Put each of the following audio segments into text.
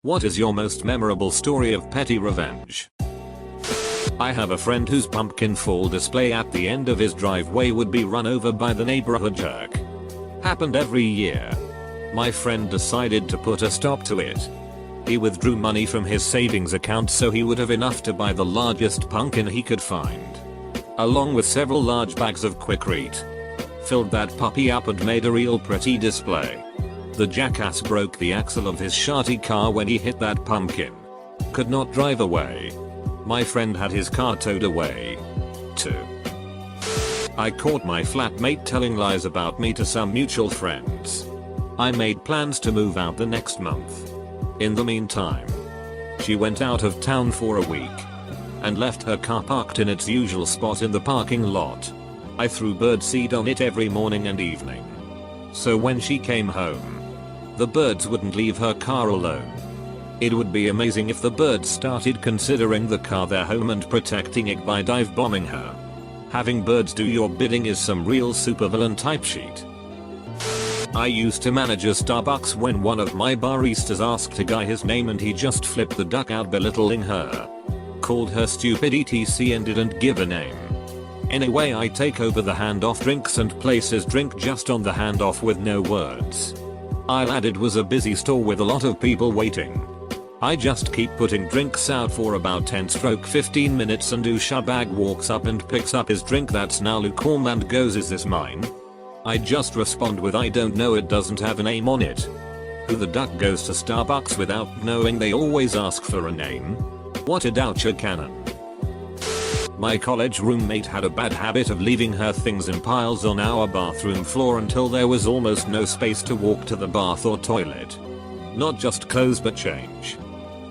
What is your most memorable story of petty revenge? I have a friend whose pumpkin fall display at the end of his driveway would be run over by the neighborhood jerk. Happened every year. My friend decided to put a stop to it. He withdrew money from his savings account so he would have enough to buy the largest pumpkin he could find, along with several large bags of Quikrete. Filled that puppy up and made a real pretty display. The jackass broke the axle of his sharty car when he hit that pumpkin. Could not drive away. My friend had his car towed away, too. I caught my flatmate telling lies about me to some mutual friends. I made plans to move out the next month. In the meantime, she went out of town for a week and left her car parked in its usual spot in the parking lot. I threw birdseed on it every morning and evening. So when she came home, the birds wouldn't leave her car alone. It would be amazing if the birds started considering the car their home and protecting it by dive bombing her. Having birds do your bidding is some real supervillain type shit. I used to manage a Starbucks when one of my baristas asked a guy his name and he just flipped the duck out belittling her. Called her stupid etc and didn't give a name. Anyway, I take over the handoff drinks and place his drink just on the handoff with no words. I'll add it was a busy store with a lot of people waiting. I just keep putting drinks out for about 10-15 minutes and douchebag walks up and picks up his drink that's now lukewarm and goes, "Is this mine?" I just respond with, "I don't know, it doesn't have a name on it." Who the duck goes to Starbucks without knowing they always ask for a name? What a doucher cannon. My college roommate had a bad habit of leaving her things in piles on our bathroom floor until there was almost no space to walk to the bath or toilet. Not just clothes but change,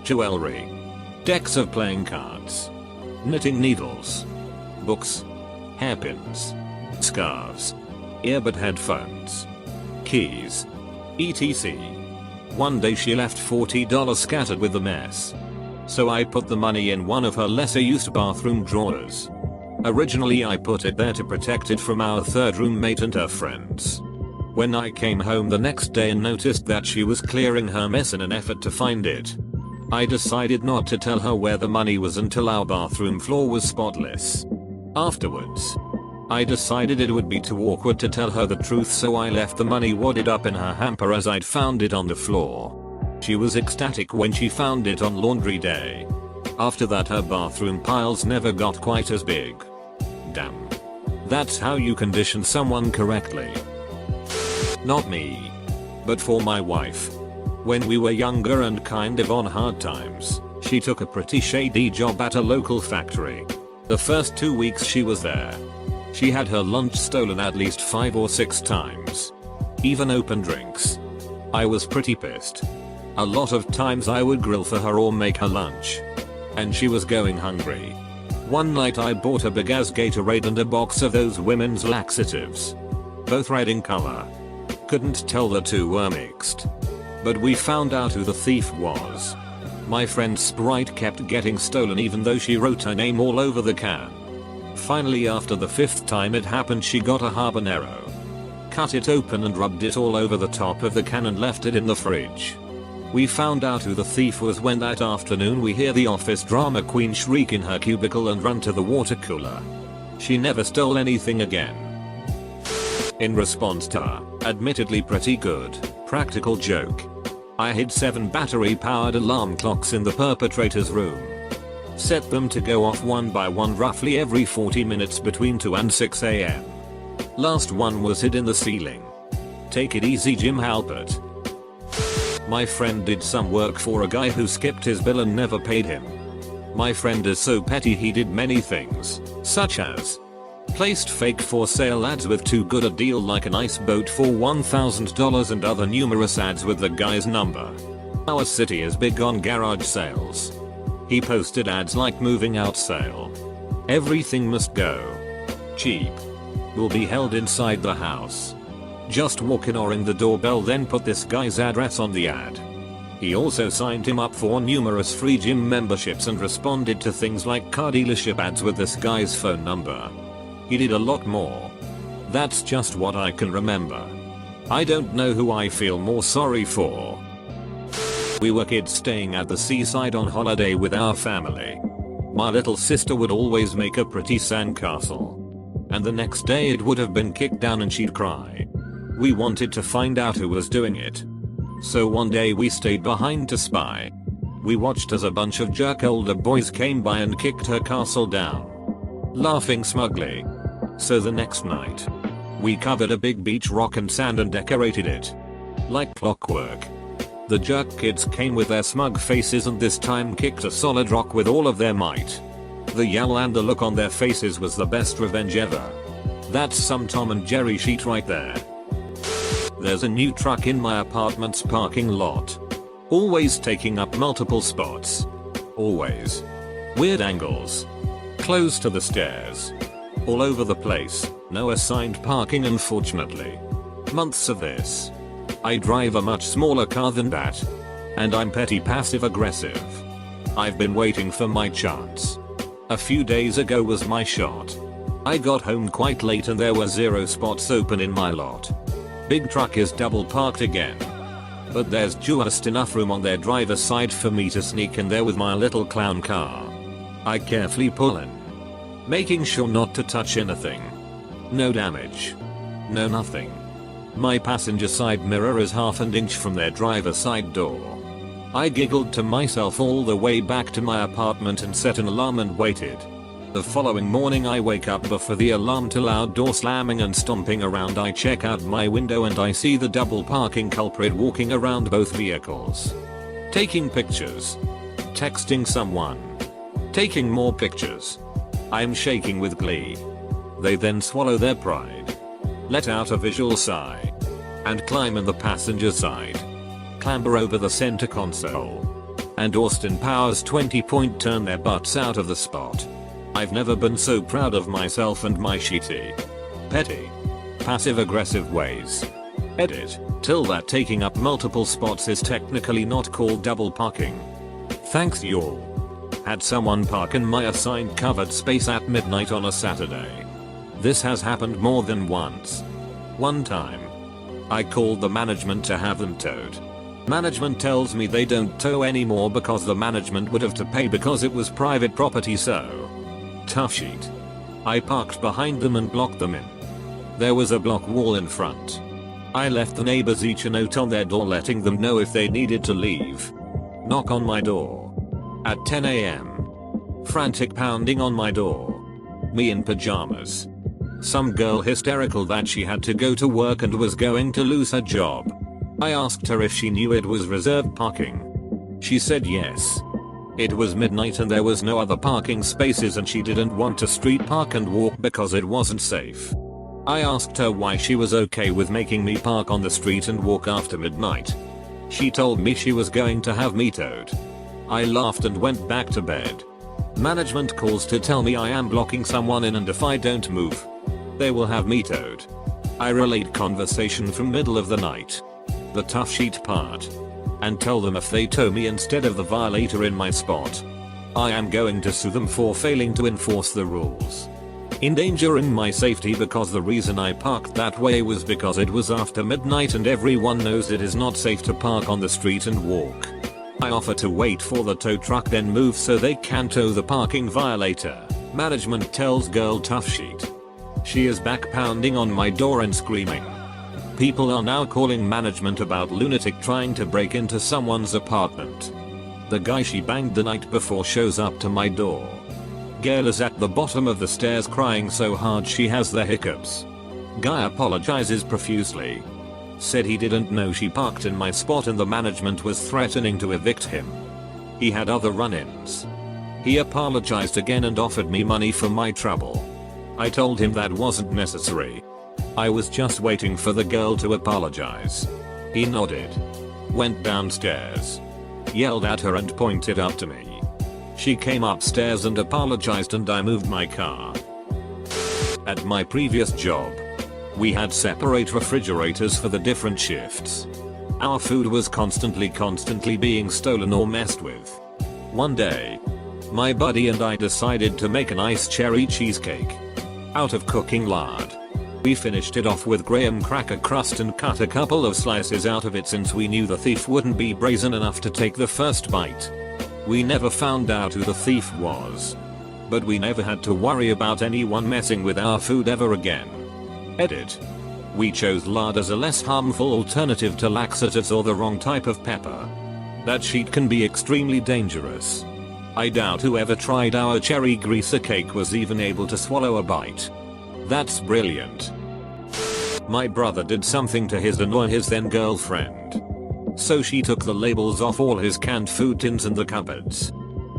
jewelry, decks of playing cards, knitting needles, books, hairpins, scarves, earbud headphones, keys, etc. One day she left $40 scattered with the mess. So I put the money in one of her lesser used bathroom drawers. Originally I put it there to protect it from our third roommate and her friends. When I came home the next day and noticed that she was clearing her mess in an effort to find it, I decided not to tell her where the money was until our bathroom floor was spotless. Afterwards, I decided it would be too awkward to tell her the truth, so I left the money wadded up in her hamper as I'd found it on the floor. She was ecstatic when she found it on laundry day. After that her bathroom piles never got quite as big. Damn. That's how you condition someone correctly. Not me, but for my wife. When we were younger and kind of on hard times, she took a pretty shady job at a local factory. The first 2 weeks she was there, she had her lunch stolen at least 5 or 6 times. Even open drinks. I was pretty pissed. A lot of times I would grill for her or make her lunch, and she was going hungry. One night I bought a big ass Gatorade and a box of those women's laxatives, both red in color. Couldn't tell the two were mixed. But we found out who the thief was. My friend's Sprite kept getting stolen even though she wrote her name all over the can. Finally, after the 5th time it happened, she got a habanero, cut it open and rubbed it all over the top of the can and left it in the fridge. We found out who the thief was when that afternoon we hear the office drama queen shriek in her cubicle and run to the water cooler. She never stole anything again. In response to her, admittedly pretty good, practical joke, I hid 7 battery-powered alarm clocks in the perpetrator's room. Set them to go off one by one roughly every 40 minutes between 2 and 6 AM. Last one was hid in the ceiling. Take it easy, Jim Halpert. My friend did some work for a guy who skipped his bill and never paid him. My friend is so petty he did many things, such as placed fake for sale ads with too good a deal like an ice boat for $1,000 and other numerous ads with the guy's number. Our city is big on garage sales. He posted ads like moving out sale, everything must go, cheap, will be held inside the house. Just walk in or ring the doorbell, then put this guy's address on the ad. He also signed him up for numerous free gym memberships and responded to things like car dealership ads with this guy's phone number. He did a lot more. That's just what I can remember. I don't know who I feel more sorry for. We were kids staying at the seaside on holiday with our family. My little sister would always make a pretty sandcastle. And the next day it would have been kicked down and she'd cry. We wanted to find out who was doing it. So one day we stayed behind to spy. We watched as a bunch of jerk older boys came by and kicked her castle down. Laughing smugly. So the next night, we covered a big beach rock and sand and decorated it. Like clockwork. The jerk kids came with their smug faces and this time kicked a solid rock with all of their might. The yell and the look on their faces was the best revenge ever. That's some Tom and Jerry shit right there. There's a new truck in my apartment's parking lot. Always taking up multiple spots. Always. Weird angles. Close to the stairs. All over the place, no assigned parking unfortunately. Months of this. I drive a much smaller car than that. And I'm petty passive aggressive. I've been waiting for my chance. A few days ago was my shot. I got home quite late and there were 0 spots open in my lot. Big truck is double parked again. But there's just enough room on their driver's side for me to sneak in there with my little clown car. I carefully pull in. Making sure not to touch anything. No damage. No nothing. My passenger side mirror is half an inch from their driver's side door. I giggled to myself all the way back to my apartment and set an alarm and waited. The following morning I wake up before the alarm to loud door slamming and stomping around. I check out my window and I see the double parking culprit walking around both vehicles. Taking pictures. Texting someone. Taking more pictures. I'm shaking with glee. They then swallow their pride. Let out a visual sigh. And climb in the passenger side. Clamber over the center console. And Austin Powers 20-point turn their butts out of the spot. I've never been so proud of myself and my shitty, petty, passive-aggressive ways. Edit. Till that taking up multiple spots is technically not called double parking. Thanks y'all. Had someone park in my assigned covered space at midnight on a Saturday. This has happened more than once. One time, I called the management to have them towed. Management tells me they don't tow anymore because the management would have to pay because it was private property, so tough shit. I parked behind them and blocked them in. There was a block wall in front. I left the neighbors each a note on their door letting them know if they needed to leave. Knock on my door. At 10 AM. Frantic pounding on my door. Me in pajamas. Some girl hysterical that she had to go to work and was going to lose her job. I asked her if she knew it was reserved parking. She said yes. It was midnight and there was no other parking spaces and she didn't want to street park and walk because it wasn't safe. I asked her why she was okay with making me park on the street and walk after midnight. She told me she was going to have me towed. I laughed and went back to bed. Management calls to tell me I am blocking someone in and if I don't move, they will have me towed. I relayed conversation from middle of the night. The tough sheet part. And tell them if they tow me instead of the violator in my spot, I am going to sue them for failing to enforce the rules. Endangering my safety because the reason I parked that way was because it was after midnight and everyone knows it is not safe to park on the street and walk. I offer to wait for the tow truck then move so they can tow the parking violator. Management tells girl tough sheet. She is back pounding on my door and screaming. People are now calling management about lunatic trying to break into someone's apartment. The guy she banged the night before shows up to my door. Girl is at the bottom of the stairs crying so hard she has the hiccups. Guy apologizes profusely. Said he didn't know she parked in my spot and the management was threatening to evict him. He had other run-ins. He apologized again and offered me money for my trouble. I told him that wasn't necessary. I was just waiting for the girl to apologize. He nodded. Went downstairs. Yelled at her and pointed up to me. She came upstairs and apologized and I moved my car. At my previous job, we had separate refrigerators for the different shifts. Our food was constantly being stolen or messed with. One day, my buddy and I decided to make an iced cherry cheesecake out of cooking lard. We finished it off with graham cracker crust and cut a couple of slices out of it since we knew the thief wouldn't be brazen enough to take the first bite. We never found out who the thief was. But we never had to worry about anyone messing with our food ever again. Edit. We chose lard as a less harmful alternative to laxatives or the wrong type of pepper. That sheet can be extremely dangerous. I doubt whoever tried our cherry greaser cake was even able to swallow a bite. That's brilliant. My brother did something to his then girlfriend. So she took the labels off all his canned food tins in the cupboards.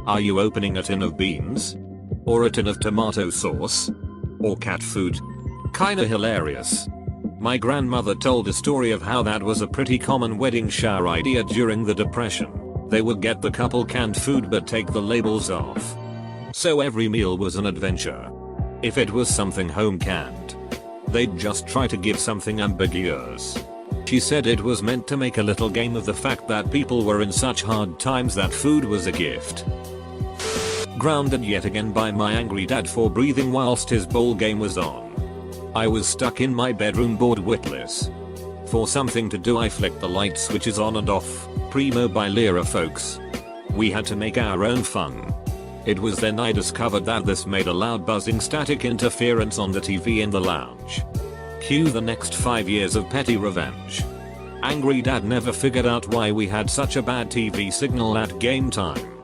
Are you opening a tin of beans? Or a tin of tomato sauce? Or cat food? Kinda hilarious. My grandmother told a story of how that was a pretty common wedding shower idea during the Depression. They would get the couple canned food but take the labels off. So every meal was an adventure. If it was something home canned, they'd just try to give something ambiguous. She said it was meant to make a little game of the fact that people were in such hard times that food was a gift. Grounded yet again by my angry dad for breathing whilst his bowl game was on. I was stuck in my bedroom bored witless. For something to do I flicked the light switches on and off, primo by Lyra folks. We had to make our own fun. It was then I discovered that this made a loud buzzing static interference on the TV in the lounge. Cue the next 5 years of petty revenge. Angry dad never figured out why we had such a bad TV signal at game time.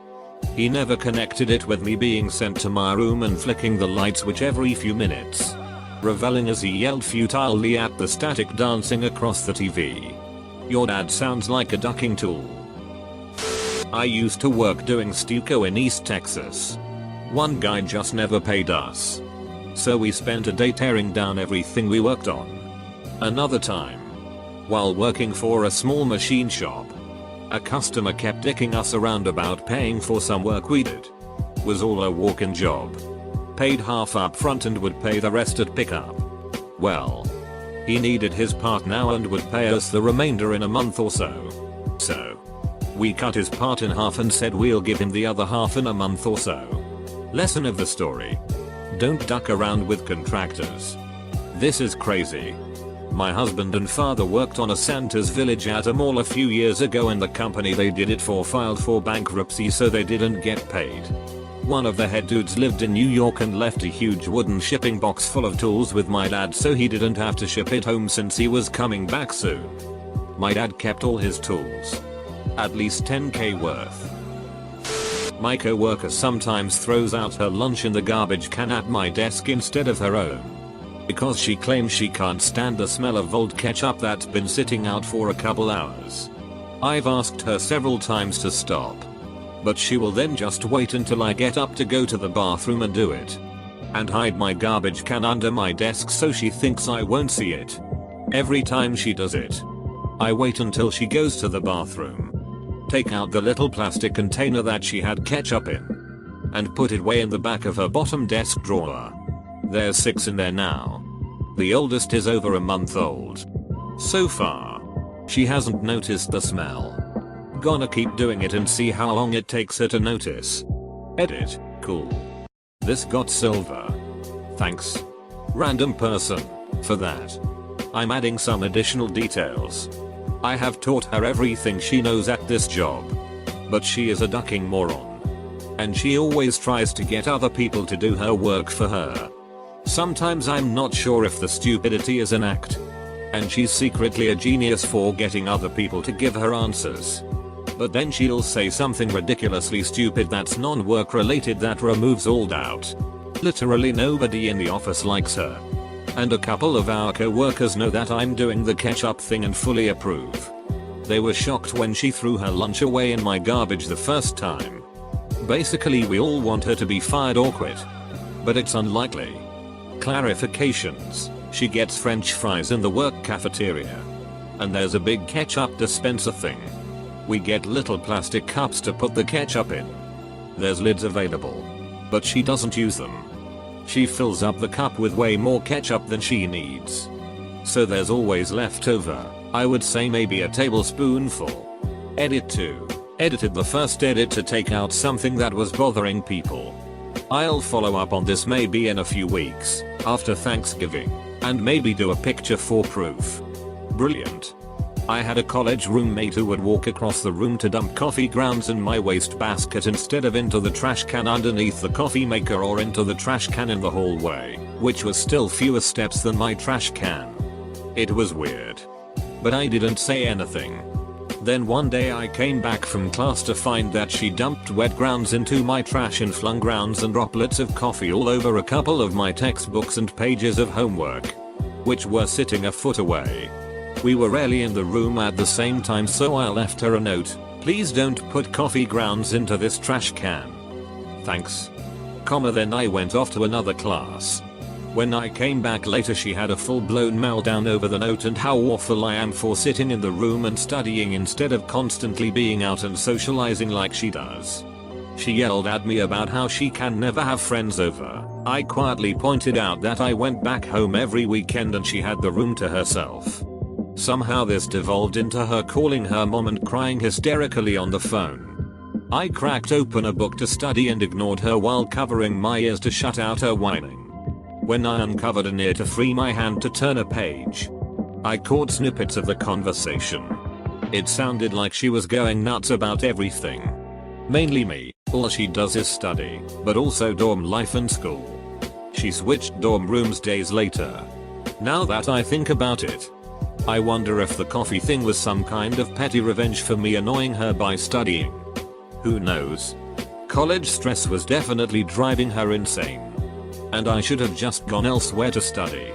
He never connected it with me being sent to my room and flicking the light switch every few minutes, reveling as he yelled futilely at the static dancing across the TV. Your dad sounds like a ducking tool. I used to work doing stucco in East Texas. One guy just never paid us. So we spent a day tearing down everything we worked on. Another time, while working for a small machine shop, a customer kept dicking us around about paying for some work we did. Was all a walk-in job. Paid half up front and would pay the rest at pickup. Well, he needed his part now and would pay us the remainder in a month or so. So, we cut his part in half and said we'll give him the other half in a month or so. Lesson of the story: don't duck around with contractors. This is crazy. My husband and father worked on a Santa's Village at a mall a few years ago and the company they did it for filed for bankruptcy so they didn't get paid. One of the head dudes lived in New York and left a huge wooden shipping box full of tools with my dad so he didn't have to ship it home since he was coming back soon. My dad kept all his tools. At least 10k worth. My coworker sometimes throws out her lunch in the garbage can at my desk instead of her own. Because she claims she can't stand the smell of old ketchup that's been sitting out for a couple hours. I've asked her several times to stop. But she will then just wait until I get up to go to the bathroom and do it. And hide my garbage can under my desk so she thinks I won't see it. Every time she does it, I wait until she goes to the bathroom. Take out the little plastic container that she had ketchup in. And put it way in the back of her bottom desk drawer. There's 6 in there now. The oldest is over a month old. So far, she hasn't noticed the smell. Gonna keep doing it and see how long it takes her to notice. Edit. Cool. This got silver. Thanks, random person, for that. I'm adding some additional details. I have taught her everything she knows at this job. But she is a ducking moron. And she always tries to get other people to do her work for her. Sometimes I'm not sure if the stupidity is an act. And she's secretly a genius for getting other people to give her answers. But then she'll say something ridiculously stupid that's non-work related that removes all doubt. Literally nobody in the office likes her. And a couple of our co-workers know that I'm doing the ketchup thing and fully approve. They were shocked when she threw her lunch away in my garbage the first time. Basically we all want her to be fired or quit. But it's unlikely. Clarifications: she gets french fries in the work cafeteria. And there's a big ketchup dispenser thing. We get little plastic cups to put the ketchup in. There's lids available. But she doesn't use them. She fills up the cup with way more ketchup than she needs. So there's always leftover, I would say maybe a tablespoonful. Edit 2. Edited the first edit to take out something that was bothering people. I'll follow up on this maybe in a few weeks, after Thanksgiving. And maybe do a picture for proof. Brilliant. I had a college roommate who would walk across the room to dump coffee grounds in my wastebasket instead of into the trash can underneath the coffee maker or into the trash can in the hallway, which was still fewer steps than my trash can. It was weird. But I didn't say anything. Then one day I came back from class to find that she dumped wet grounds into my trash and flung grounds and droplets of coffee all over a couple of my textbooks and pages of homework, which were sitting a foot away. We were rarely in the room at the same time, so I left her a note. Please don't put coffee grounds into this trash can. Thanks. Then I went off to another class. When I came back later, she had a full-blown meltdown over the note and how awful I am for sitting in the room and studying instead of constantly being out and socializing like she does. She yelled at me about how she can never have friends over. I quietly pointed out that I went back home every weekend and she had the room to herself. Somehow this devolved into her calling her mom and crying hysterically on the phone. I cracked open a book to study and ignored her while covering my ears to shut out her whining. When I uncovered an ear to free my hand to turn a page, I caught snippets of the conversation. It sounded like she was going nuts about everything. Mainly me. All she does is study, but also dorm life and school. She switched dorm rooms days later. Now that I think about it, I wonder if the coffee thing was some kind of petty revenge for me annoying her by studying. Who knows? College stress was definitely driving her insane. And I should have just gone elsewhere to study.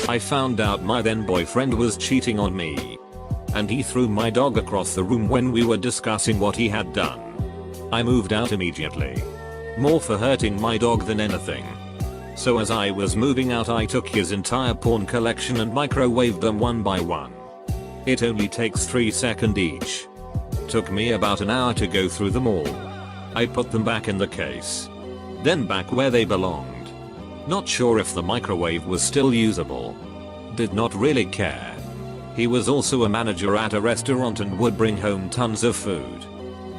I found out my then boyfriend was cheating on me. And he threw my dog across the room when we were discussing what he had done. I moved out immediately. More for hurting my dog than anything. So as I was moving out, I took his entire porn collection and microwaved them one by one. It only takes 3 seconds each. Took me about an hour to go through them all. I put them back in the case. Then back where they belonged. Not sure if the microwave was still usable. Did not really care. He was also a manager at a restaurant and would bring home tons of food.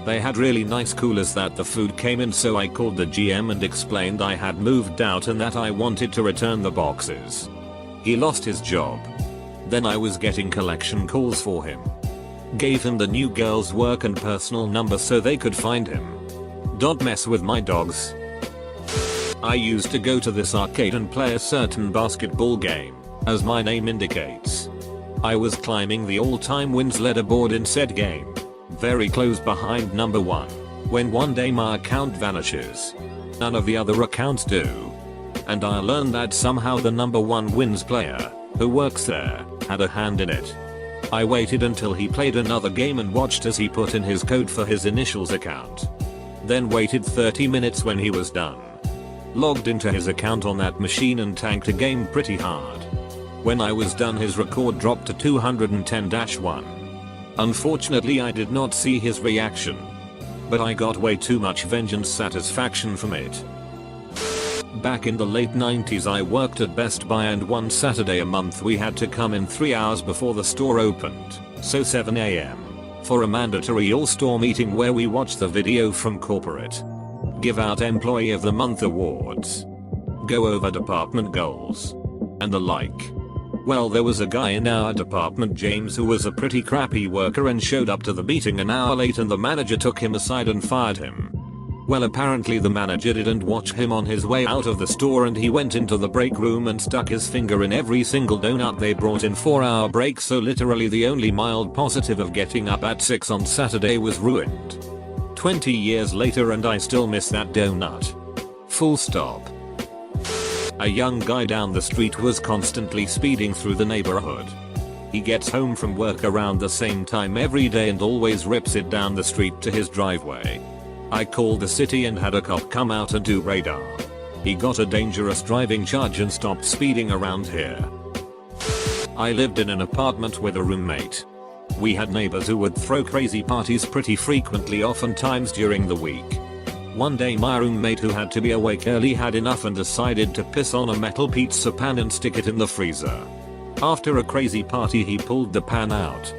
They had really nice coolers that the food came in, so I called the GM and explained I had moved out and that I wanted to return the boxes. He lost his job. Then I was getting collection calls for him. Gave him the new girl's work and personal number so they could find him. Don't mess with my dogs. I used to go to this arcade and play a certain basketball game, as my name indicates. I was climbing the all-time wins leaderboard in said game, very close behind number 1, when one day my account vanishes. None of the other accounts do. And I learned that somehow the number 1 wins player, who works there, had a hand in it. I waited until he played another game and watched as he put in his code for his initials account. Then waited 30 minutes when he was done. Logged into his account on that machine and tanked a game pretty hard. When I was done, his record dropped to 210-1. Unfortunately, I did not see his reaction. But I got way too much vengeance satisfaction from it. Back in the late 90s, I worked at Best Buy, and one Saturday a month we had to come in 3 hours before the store opened, so 7 AM, for a mandatory all-store meeting where we watched the video from corporate, give out Employee of the Month awards, go over department goals, and the like. Well, there was a guy in our department, James, who was a pretty crappy worker and showed up to the meeting an hour late, and the manager took him aside and fired him. Well, apparently the manager didn't watch him on his way out of the store, and he went into the break room and stuck his finger in every single donut they brought in for our break, so literally the only mild positive of getting up at 6 on Saturday was ruined. 20 years later and I still miss that donut. Full stop. A young guy down the street was constantly speeding through the neighborhood. He gets home from work around the same time every day and always rips it down the street to his driveway. I called the city and had a cop come out and do radar. He got a dangerous driving charge and stopped speeding around here. I lived in an apartment with a roommate. We had neighbors who would throw crazy parties pretty frequently, oftentimes during the week. One day my roommate, who had to be awake early, had enough and decided to piss on a metal pizza pan and stick it in the freezer. After a crazy party, he pulled the pan out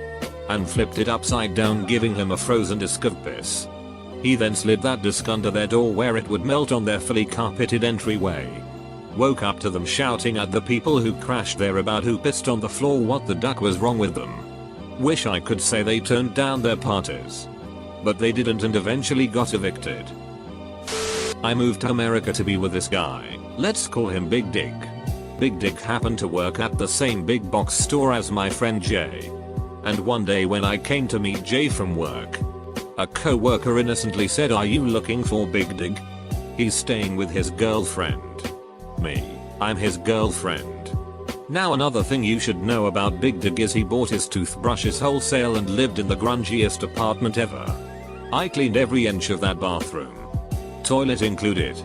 and flipped it upside down, giving him a frozen disc of piss. He then slid that disc under their door where it would melt on their fully carpeted entryway. woke up to them shouting at the people who crashed there about who pissed on the floor what the duck was wrong with them. Wish I could say they turned down their parties. But they didn't and eventually got evicted. I moved to America to be with this guy. Let's call him Big Dick. Big Dick happened to work at the same big box store as my friend Jay. And one day when I came to meet Jay from work, a co-worker innocently said, "Are you looking for Big Dick? He's staying with his girlfriend." Me. I'm his girlfriend. Now another thing you should know about Big Dick is he bought his toothbrushes wholesale and lived in the grungiest apartment ever. I cleaned every inch of that bathroom, toilet included,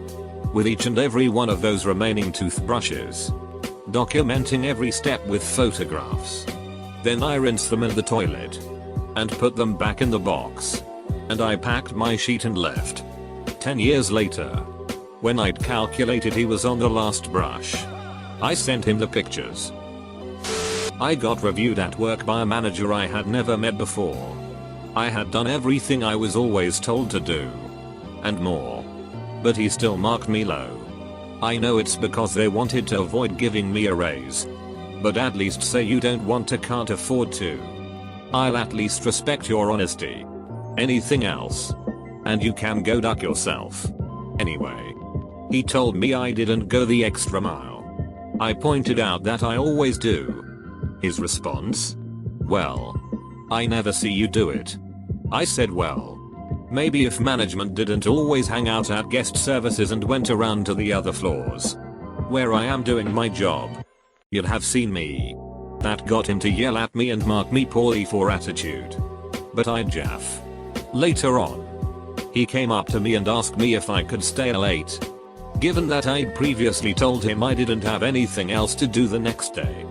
with each and every one of those remaining toothbrushes, documenting every step with photographs. Then I rinsed them in the toilet and put them back in the box, and I packed my sheet and left. 10 years later, when I'd calculated he was on the last brush, I sent him the pictures. I got reviewed at work by a manager I had never met before. I had done everything I was always told to do, and more. But he still marked me low. I know it's because they wanted to avoid giving me a raise. But at least say you don't want to, can't afford to. I'll at least respect your honesty. Anything else, and you can go duck yourself. Anyway, he told me I didn't go the extra mile. I pointed out that I always do. His response? "Well, I never see you do it." I said, "Well, maybe if management didn't always hang out at guest services and went around to the other floors, where I am doing my job, you'd have seen me." That got him to yell at me and mark me poorly for attitude. But I'd jaff. Later on, he came up to me and asked me if I could stay late. Given that I'd previously told him I didn't have anything else to do the next day,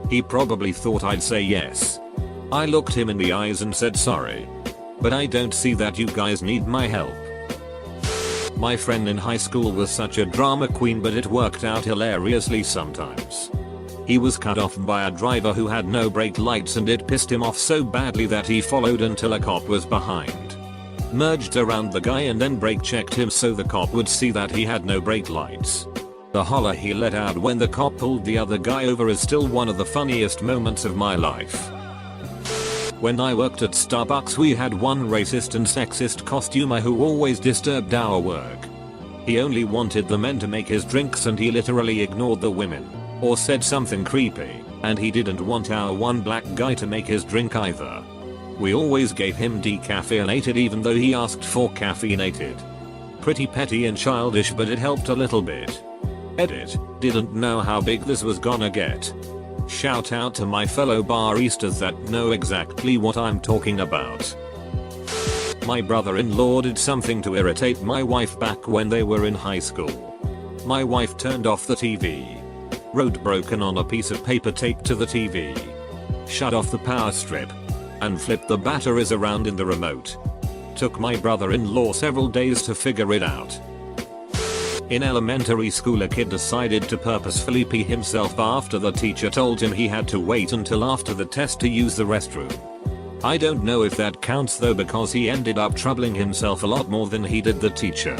he probably thought I'd say yes. I looked him in the eyes and said, "Sorry, but I don't see that you guys need my help." My friend in high school was such a drama queen, but it worked out hilariously sometimes. He was cut off by a driver who had no brake lights, and it pissed him off so badly that he followed until a cop was behind, merged around the guy and then brake checked him so the cop would see that he had no brake lights. The holler he let out when the cop pulled the other guy over is still one of the funniest moments of my life. When I worked at Starbucks, we had one racist and sexist customer who always disturbed our work. He only wanted the men to make his drinks and he literally ignored the women, or said something creepy, and he didn't want our one black guy to make his drink either. We always gave him decaffeinated even though he asked for caffeinated. Pretty petty and childish, but it helped a little bit. Edit, didn't know how big this was gonna get. Shout out to my fellow baristas that know exactly what I'm talking about. My brother-in-law did something to irritate my wife back when they were in high school. My wife turned off the TV, wrote "broken" on a piece of paper taped to the TV, shut off the power strip, and flipped the batteries around in the remote. Took my brother-in-law several days to figure it out. In elementary school, a kid decided to purposefully pee himself after the teacher told him he had to wait until after the test to use the restroom. I don't know if that counts though, because he ended up troubling himself a lot more than he did the teacher.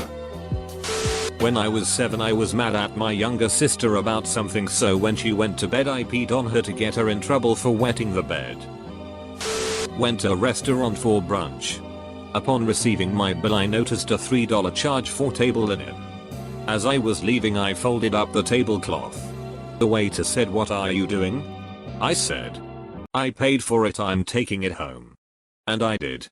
When I was 7, I was mad at my younger sister about something, so when she went to bed I peed on her to get her in trouble for wetting the bed. Went to a restaurant for brunch. Upon receiving my bill, I noticed a $3 charge for table linen. As I was leaving, I folded up the tablecloth. The waiter said, "What are you doing?" I said, "I paid for it, I'm taking it home." And I did.